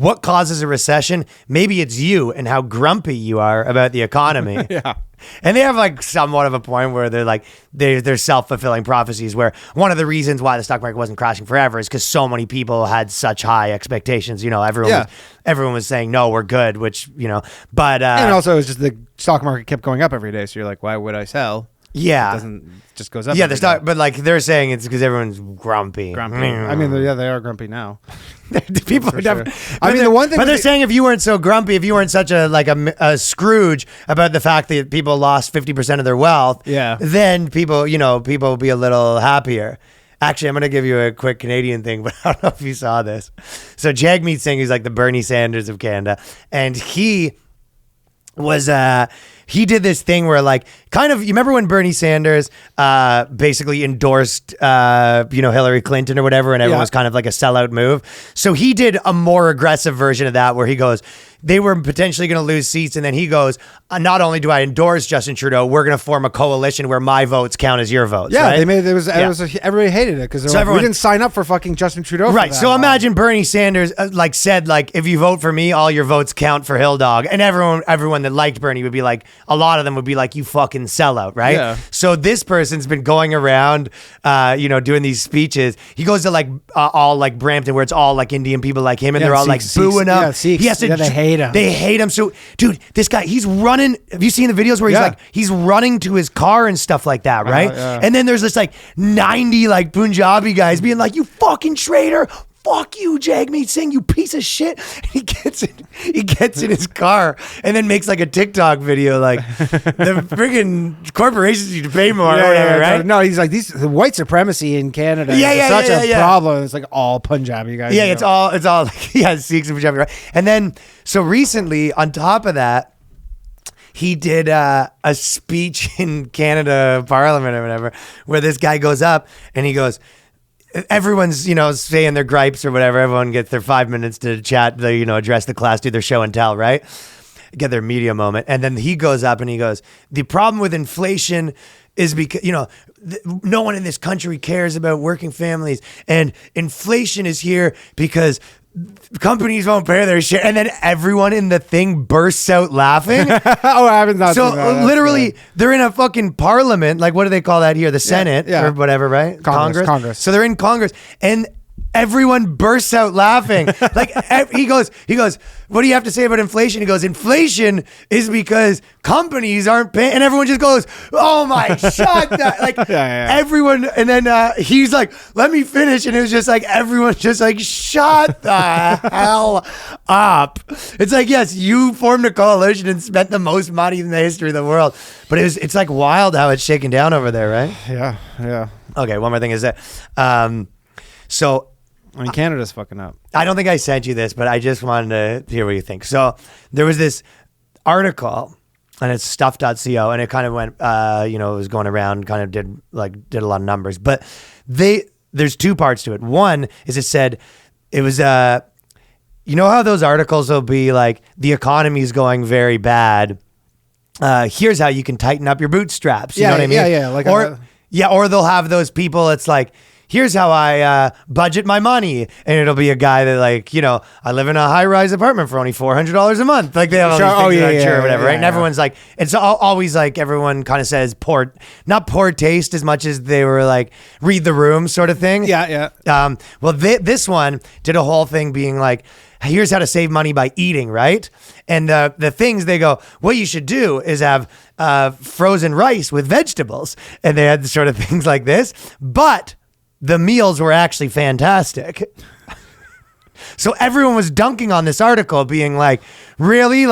what causes a recession? Maybe it's you and how grumpy you are about the economy. Yeah. And they have like somewhat of a point where they're like, they're self-fulfilling prophecies, where one of the reasons why the stock market wasn't crashing forever is because so many people had such high expectations. You know, everyone was saying, no, we're good, which, you know, but. And also it was just the stock market kept going up every day. So you're like, why would I sell? Yeah. It just goes up. Yeah, the stock, but like they're saying it's because everyone's grumpy. I mean, they are grumpy now. People are sure. I mean, the one thing, but they're saying if you weren't so grumpy, if you weren't such a Scrooge about the fact that people lost 50% of their wealth, then people will be a little happier. Actually, I'm going to give you a quick Canadian thing, but I don't know if you saw this. So Jagmeet Singh is like the Bernie Sanders of Canada, and he was he did this thing where like kind of, you remember when Bernie Sanders basically endorsed Hillary Clinton or whatever, and everyone was kind of like a sellout move. So he did a more aggressive version of that where he goes, they were potentially going to lose seats, and then he goes, not only do I endorse Justin Trudeau, we're going to form a coalition where my votes count as your votes. Yeah, right? they made everybody hated it because we didn't sign up for fucking Justin Trudeau. Right. So imagine Bernie Sanders said if you vote for me, all your votes count for Hill Dog, and everyone that liked Bernie would be like, a lot of them would be like, you fucking sellout, right? Yeah. So this person's been going around, doing these speeches. He goes to all like Brampton, where it's all like Indian people like him, and they're all booing up. Yeah, he has to. They hate him. They hate him. So, dude, this guy, he's running. Have you seen the videos where he's running to his car and stuff like that, right? And then there's this 90 Punjabi guys being like, you fucking traitor. Fuck you, Jagmeet Singh, you piece of shit. And he gets in his car and then makes a TikTok video the friggin' corporations need to pay more or whatever, right? No, he's like, the white supremacy in Canada is such a problem. It's like all Punjabi guys. Yeah, it's all Sikhs and Punjabi, right? And then, so recently, on top of that, he did a speech in Canada Parliament or whatever, where this guy goes up and he goes, everyone's, saying their gripes or whatever. Everyone gets their 5 minutes to chat, address the class, do their show and tell, right? Get their media moment. And then he goes up and he goes, the problem with inflation is because, no one in this country cares about working families. And inflation is here because companies won't pay their share. And then everyone in the thing bursts out laughing. Oh, I haven't not seen that. Literally, they're in a fucking parliament. What do they call that here? The Senate or whatever, right? Congress. So they're in Congress, and everyone bursts out laughing. He goes, what do you have to say about inflation? He goes, inflation is because companies aren't paying, and everyone just goes, oh my, shut that. Everyone, and then he's like, let me finish, and it was just everyone just shut the hell up. It's yes, you formed a coalition and spent the most money in the history of the world, but it's wild how it's shaken down over there, right? Yeah. Okay, one more thing is that, so Canada's fucking up. I don't think I sent you this, but I just wanted to hear what you think. So there was this article, and it's stuff.co, and it kind of went, it was going around, kind of did a lot of numbers. But there's two parts to it. One is it said, it was, you know how those articles will be the economy is going very bad. Here's how you can tighten up your bootstraps. You know what I mean? Yeah. Or they'll have those people, it's here's how I budget my money. And it'll be a guy that I live in a high-rise apartment for only $400 a month. They have all these things or whatever, right? And everyone's it's always everyone kind of says not poor taste as much as they were read the room sort of thing. Yeah. Well, this one did a whole thing being here's how to save money by eating, right? And the things they go, what you should do is have frozen rice with vegetables. And they had sort of things like this. But the meals were actually fantastic. So everyone was dunking on this article being really?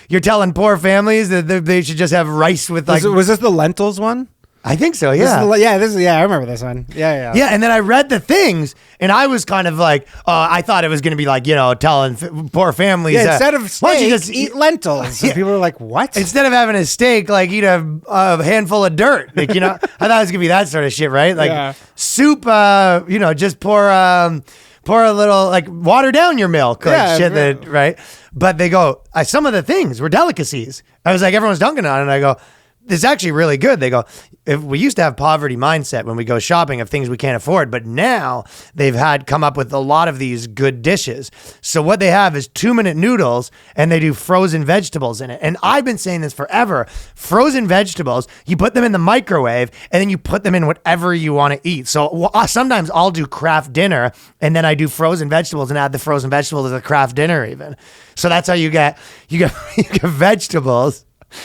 You're telling poor families that they should just have rice with Was this the lentils one? I think so, yeah. I remember this one. Yeah. Yeah, and then I read the things, and I was kind of I thought it was going to be telling poor families. Yeah, instead of steak, just eat lentils. And people were like, what? Instead of having a steak, eat a handful of dirt. I thought it was going to be that sort of shit, right? Soup, just pour a little, water down your milk, right? But they go, some of the things were delicacies. I was everyone's dunking on it, and I go, it's actually really good. They go, if we used to have poverty mindset when we go shopping of things we can't afford, but now they've come up with a lot of these good dishes. So what they have is 2-minute noodles and they do frozen vegetables in it. And I've been saying this forever. Frozen vegetables, you put them in the microwave and then you put them in whatever you want to eat. So sometimes I'll do craft dinner and then I do frozen vegetables and add the frozen vegetables to the craft dinner even. So that's how you get vegetables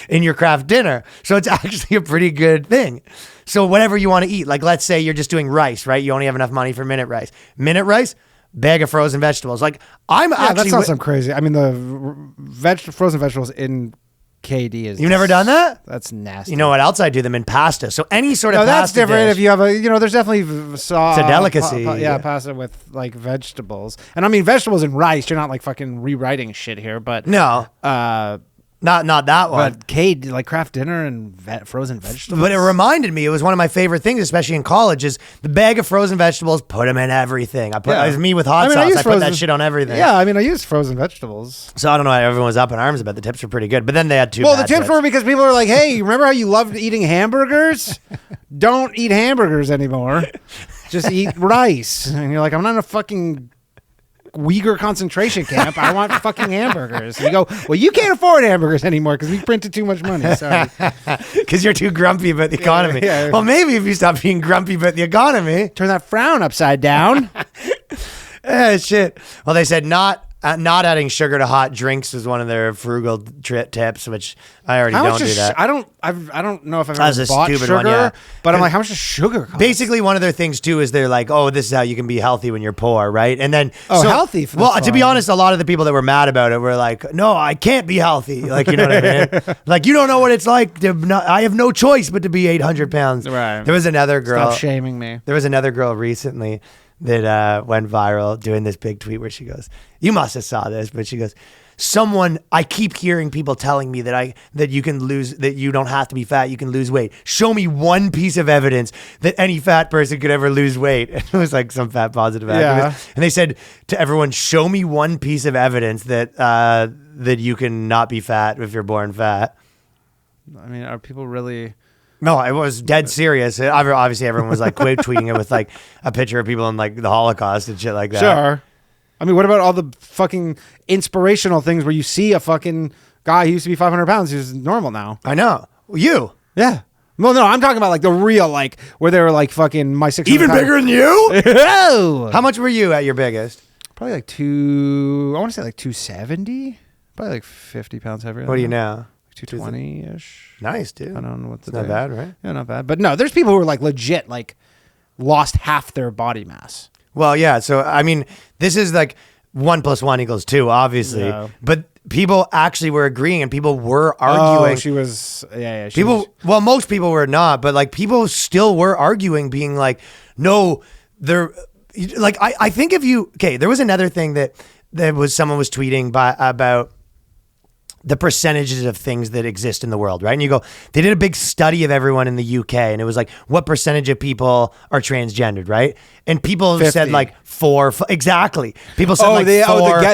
in your craft dinner. So it's actually a pretty good thing. So whatever you want to eat, like let's say you're just doing rice, right? You only have enough money for minute rice. Minute rice, bag of frozen vegetables. Like that's not some crazy. I mean, the frozen vegetables in KD is. You've never done that? That's nasty. You know what else I do them in pasta. So any sort of pasta that's different. dish, if you have there's definitely it's a delicacy. Pasta with like vegetables. And I mean, vegetables and rice. You're not like fucking rewriting shit here, but no. Not that one. But Cade, like craft dinner and frozen vegetables. But it reminded me, it was one of my favorite things, especially in college, is the bag of frozen vegetables, put them in everything. It was me with hot sauce. I put that shit on everything. Yeah, I mean, I used frozen vegetables. So I don't know why everyone was up in arms about the tips were pretty good. But then they had two the tips were because people were like, hey, remember how you loved eating hamburgers? Don't eat hamburgers anymore. Just eat rice. And you're like, I'm not in a fucking Uyghur concentration camp. I want fucking hamburgers. And you go, well, you can't afford hamburgers anymore because we printed too much money. Sorry. Because you're too grumpy about the economy. Yeah. Well, maybe if you stop being grumpy about the economy. Turn that frown upside down. Shit. Well, they said not adding sugar to hot drinks was one of their frugal tips, which I already don't do that. I don't know if I've ever bought sugar, one, yeah. But I'm like, how much does sugar cost? Basically, one of their things too is they're like, oh, this is how you can be healthy when you're poor, right? And then healthy. To be honest, a lot of the people that were mad about it were like, no, I can't be healthy. Like, you know what I mean? Like, you don't know what it's like I have no choice but to be 800 pounds. Right. There was another girl. Stop shaming me. There was another girl recently that went viral doing this big tweet where she goes, you must have saw this, but she goes, I keep hearing people telling me that you can lose, that you don't have to be fat, you can lose weight. Show me one piece of evidence that any fat person could ever lose weight. And it was like some fat positive activist. And they said to everyone, show me one piece of evidence that you can not be fat if you're born fat. I mean, are people really... No, it was dead serious. Obviously, everyone was like quote tweeting it with like a picture of people in like the Holocaust and shit like that. Sure. I mean, what about all the fucking inspirational things where you see a fucking guy who used to be 500 pounds who's normal now? I know. You. Yeah. Well, no, I'm talking about like the real, like where they were like fucking my 600 even pounds. bigger than you? Oh! How much were you at your biggest? Probably like I want to say like 270. Probably like 50 pounds heavier. What are you now? 220-ish. Nice, dude. I don't know what the Not bad, right? Yeah, not bad. But no, there's people who are like legit like lost half their body mass. Well, yeah. So, I mean, this is like 1 + 1 = 2, obviously. Yeah. But people actually were agreeing and people were arguing. Oh, she was, yeah. Well, most people were not, but like people still were arguing, being like, no, they're like, I think there was another thing that someone was tweeting about the percentages of things that exist in the world, right? And you go, they did a big study of everyone in the UK, and it was like, what percentage of people are transgendered, right? And people 50. said like 4, exactly. People said 4,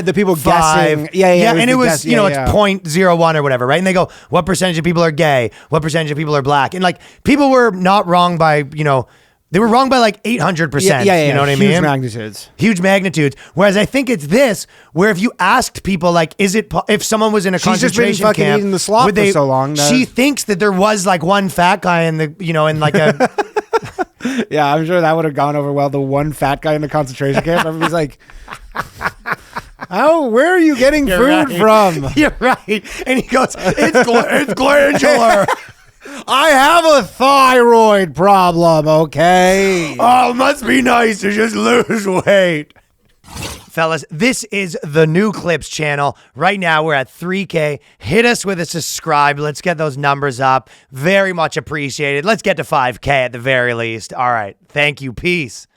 the people 5. guessing. Yeah. And it was, it's 0.01 or whatever, right? And they go, what percentage of people are gay? What percentage of people are black? And like, people were not wrong by, they were wrong by like 800%. Yeah. You know what I mean? Huge magnitudes. Whereas I think it's this, where if you asked people, like, if someone was in a concentration camp, eating the slop for so long. She thinks that there was like one fat guy in the, in like a. Yeah, I'm sure that would have gone over well. The one fat guy in the concentration camp. Everybody's like, where are you getting food from? You're right. And he goes, it's glandular. I have a thyroid problem, okay? Oh, it must be nice to just lose weight. Fellas, this is the New Clips channel. Right now, we're at 3K. Hit us with a subscribe. Let's get those numbers up. Very much appreciated. Let's get to 5K at the very least. All right. Thank you. Peace.